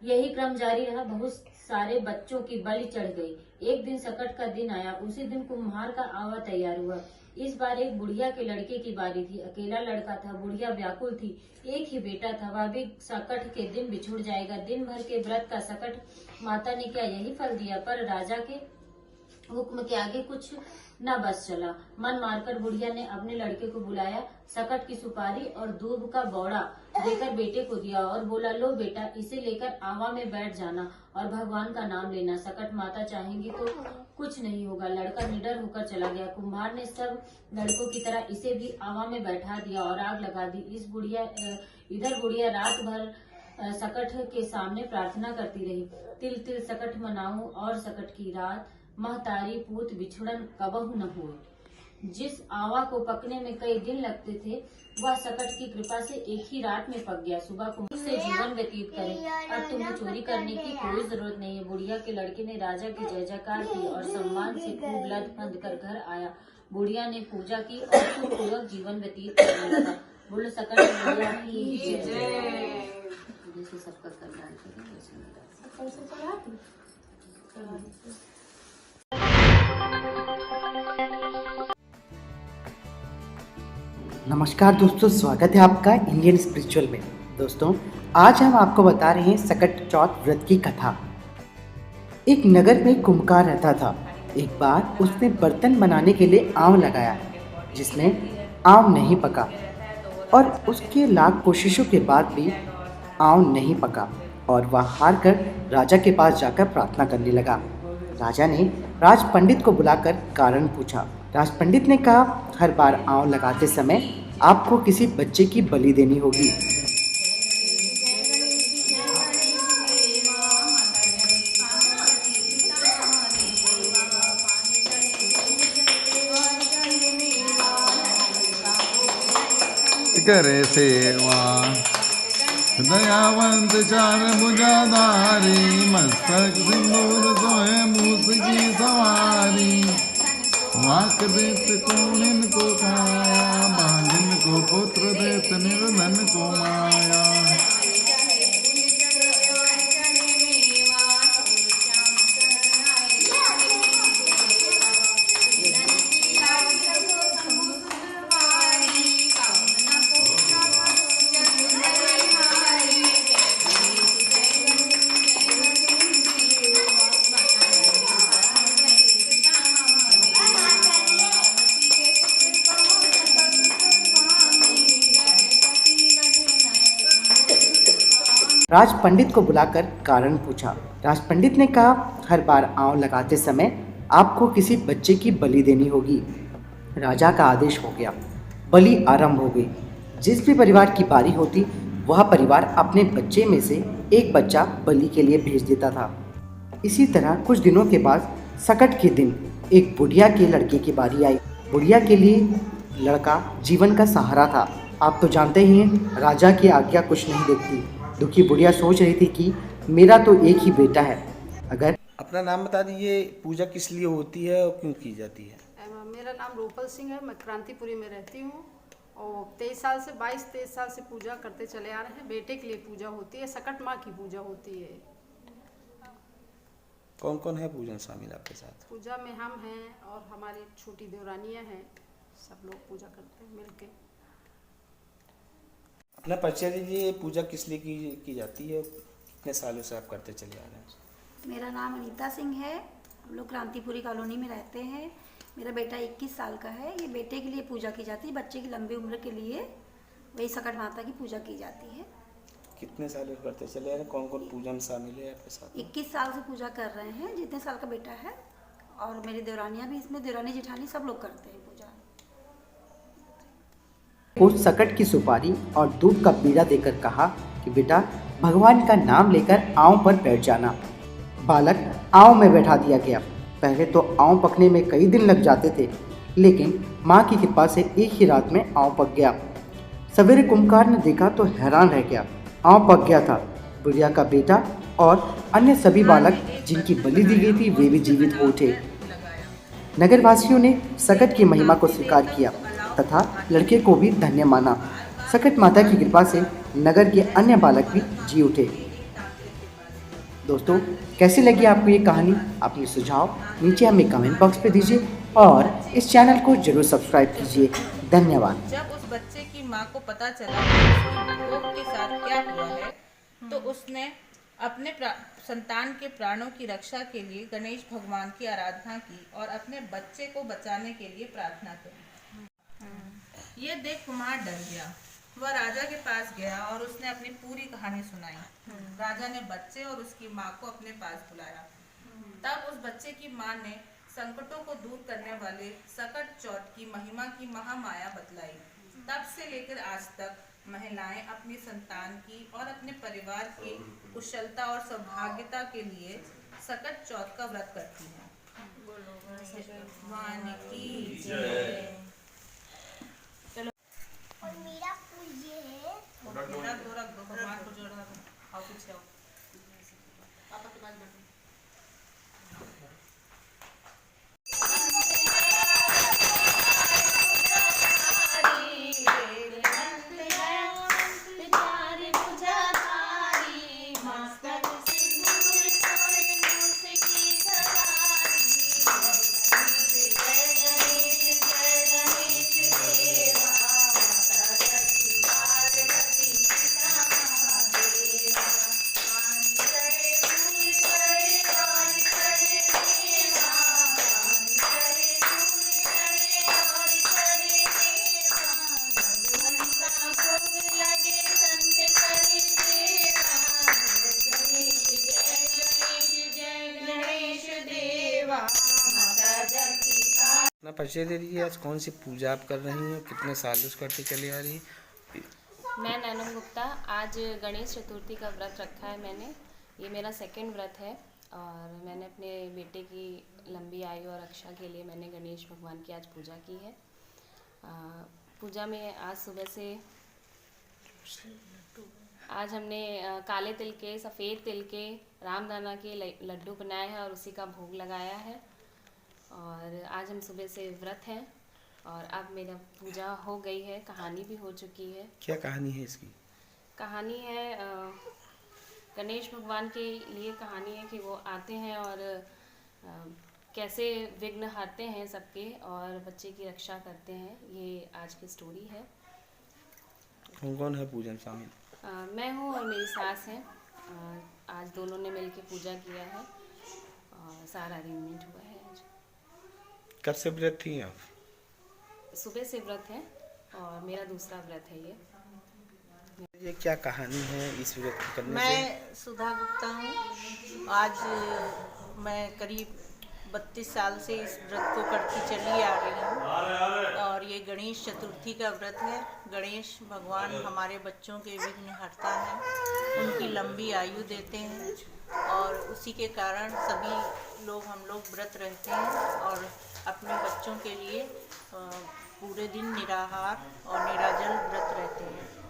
यही क्रम जारी रहा। बहुत सारे बच्चों की बलि चढ़ गई। एक दिन सकट का दिन आया। उसी दिन कुम्हार का आवा तैयार हुआ। इस बार एक बुढ़िया के लड़के की बारी थी। अकेला लड़का था। बुढ़िया व्याकुल थी। एक ही बेटा था, वह भी सकट के दिन बिछुड़ जाएगा। दिन भर के व्रत का सकट माता ने क्या यही फल दिया? पर राजा के हुक्म के आगे कुछ न बस चला। मन मारकर बुढ़िया ने अपने लड़के को बुलाया, सकट की सुपारी और दूब का बौड़ा देकर बेटे को दिया और बोला, लो बेटा, इसे लेकर आवा में बैठ जाना और भगवान का नाम लेना। सकट माता चाहेंगी तो कुछ नहीं होगा। लड़का निडर होकर चला गया। कुम्हार ने सब लड़कों की तरह इसे भी आवा में बैठा दिया और आग लगा दी। इधर बुढ़िया रात भर सकट के सामने प्रार्थना करती रही, तिल तिल सकट मनाऊं और सकट की रात, महतारी पूत बिछुड़न कबहु न हुए। जिस आवा को पकने में कई दिन लगते थे, वह सकट की कृपा से एक ही रात में पक गया। सुबह को मुझसे जीवन व्यतीत करें, अब तुम्हें चोरी करने की कोई जरूरत नहीं है। बुढ़िया के लड़के ने राजा की जय जयकार की और सम्मान से खूब लद फंद कर घर आया। बुढ़िया ने पूजा की और सुखपूर्वक जीवन व्यतीत करने लगा। बोलो सकट बुढ़िया की जय। जैसे सबका कल्याण करें वैसे। नमस्कार दोस्तों, स्वागत है आपका इंडियन स्पिरिचुअल में। दोस्तों, आज हम आपको बता रहे हैं सकट चौथ व्रत की कथा। एक नगर में कुम्हार रहता था। एक बार उसने बर्तन बनाने के लिए आंव लगाया, जिसमें आंव नहीं पका और उसके लाख कोशिशों के बाद भी आंव नहीं पका और वह हार कर राजा के पास जाकर प्रार्थना करने लगा। राजा ने राज पंडित को बुलाकर कारण पूछा। राज पंडित ने कहा, हर बार आंव लगाते समय आपको किसी बच्चे की बलि देनी होगी। करे सेवा दयावंत चार भुजाधारी, मस्तक सिंदूर सोए मूस की सवारी। वाक देत कौन को खाया, बांधन को पुत्र देत निर्धन को माया। राज पंडित को बुलाकर कारण पूछा। राज पंडित ने कहा, हर बार आंव लगाते समय आपको किसी बच्चे की बलि देनी होगी। राजा का आदेश हो गया। बलि आरंभ हो गई। जिस भी परिवार की बारी होती, वह परिवार अपने बच्चे में से एक बच्चा बलि के लिए भेज देता था। इसी तरह कुछ दिनों के बाद सकट के दिन एक बुढ़िया के लड़के की बारी आई। बुढ़िया के लिए लड़का जीवन का सहारा था। आप तो जानते ही हैं, राजा की आज्ञा कुछ नहीं देखती। दुखी बुढ़िया सोच रही थी कि मेरा तो एक ही बेटा है, अगर अपना नाम बता दीजिए, पूजा किस लिए होती है और क्यों की जाती है? मेरा नाम रूपल सिंह है। मैं क्रांतिपुरी में रहती हूँ और 23 साल से पूजा करते चले आ रहे हैं। बेटे के लिए पूजा होती है, सकट माँ की पूजा होती है। कौन कौन है पूजन शामिल आपके साथ? पूजा में हम हैं और हमारी छोटी देवरानियाँ हैं। सब लोग पूजा करते हैं मिलके। अपना परिचय दीजिए, पूजा किस लिए की जाती है, कितने सालों से आप करते चले आ रहे हैं? मेरा नाम अनीता सिंह है। हम लोग क्रांतिपुरी कॉलोनी में रहते हैं। मेरा बेटा 21 साल का है। ये बेटे के लिए पूजा की जाती है, बच्चे की लंबी उम्र के लिए वही सकट माता की पूजा की जाती है। कितने सालों से करते चले आ रहे हैं? कौन कौन पूजन शामिल है आपके साथ? 21 साल से पूजा कर रहे हैं। जितने साल का बेटा है और मेरी देवरानियाँ भी इसमें, देवरानी जेठानी सब लोग करते हैं पूजा। को सकट की सुपारी और दूध का बीड़ा देकर कहा कि बेटा, भगवान का नाम लेकर आंव पर बैठ जाना। बालक आंव में बैठा दिया गया। पहले तो आंव पकने में कई दिन लग जाते थे, लेकिन माँ की कृपा से एक ही रात में आंव पक गया। सवेरे कुम्हार ने देखा तो हैरान रह गया। आंव पक गया था। बुढ़िया का बेटा और अन्य सभी बालक जिनकी बलि दी गई थी, वे भी जीवित हो उठे। नगरवासियों ने सकट की महिमा को स्वीकार किया तथा लड़के को भी धन्य माना। सकट माता की कृपा से नगर के अन्य बालक भी जी उठे। दोस्तों, कैसी लगी आपको ये कहानी? अपने सुझाव नीचे हमें कमेंट बॉक्स पे दीजिए और इस चैनल को जरूर सब्सक्राइब कीजिए। धन्यवाद। जब उस बच्चे की माँ को पता चला कि उसकी कोख के साथ क्या हुआ है, तो उसने अपने संतान के प्राणों की रक्षा के लिए गणेश भगवान की आराधना की और अपने बच्चे को बचाने के लिए प्रार्थना करी। ये देख कुम्हार डर गया। वह राजा के पास गया और उसने अपनी पूरी कहानी सुनाई। राजा ने बच्चे और उसकी माँ को अपने पास बुलाया। तब उस बच्चे की माँ ने संकटों को दूर करने वाले सकट चौथ की महिमा की महामाया बतलाई। तब से लेकर आज तक महिलाएं अपनी संतान की और अपने परिवार की कुशलता और सौभाग्यता के लिए सकट चौथ का व्रत करती हैं। भगवान की जय। चलो, और मेरा फूल ये है। रख दो भगवान को जोड़ा दो। आओ पीछे आओ, पापा के पास बैठो। अपना परिचय दे दीजिए। आज कौन सी पूजा आप कर रही हैं, कितने सालों से करती चली आ रही? मैं नैनम गुप्ता। आज गणेश चतुर्थी का व्रत रखा है मैंने। ये मेरा सेकंड व्रत है और मैंने अपने बेटे की लंबी आयु और रक्षा के लिए मैंने गणेश भगवान की आज पूजा की है। पूजा में आज सुबह से आज हमने काले तिल के, सफ़ेद तिल के, रामदाना के लड्डू बनाए हैं और उसी का भोग लगाया है। और आज हम सुबह से व्रत हैं और अब मेरा पूजा हो गई है, कहानी भी हो चुकी है। क्या कहानी है इसकी? कहानी है गणेश भगवान के लिए कहानी है कि वो आते हैं और कैसे विघ्न हरते हैं सबके और बच्चे की रक्षा करते हैं। ये आज की स्टोरी है। कौन कौन है पूजन शामिल? मैं हूँ और मेरी सास हैं। आज दोनों ने मिलकर पूजा किया है और सारा अरेंजमेंट हुआ है। आज कब से व्रत थी आप? सुबह से व्रत है और मेरा दूसरा व्रत है ये। ये क्या कहानी है इस व्रत को करने से? मैं सुधा गुप्ता हूँ। आज मैं करीब 32 साल से इस व्रत को करती चली आ रही हूँ और ये गणेश चतुर्थी का व्रत है। गणेश भगवान हमारे बच्चों के विघ्न हरता है, उनकी लंबी आयु देते हैं और उसी के कारण सभी लोग हम लोग व्रत रहते हैं और अपने बच्चों के लिए पूरे दिन निराहार और निराजल व्रत रहते हैं।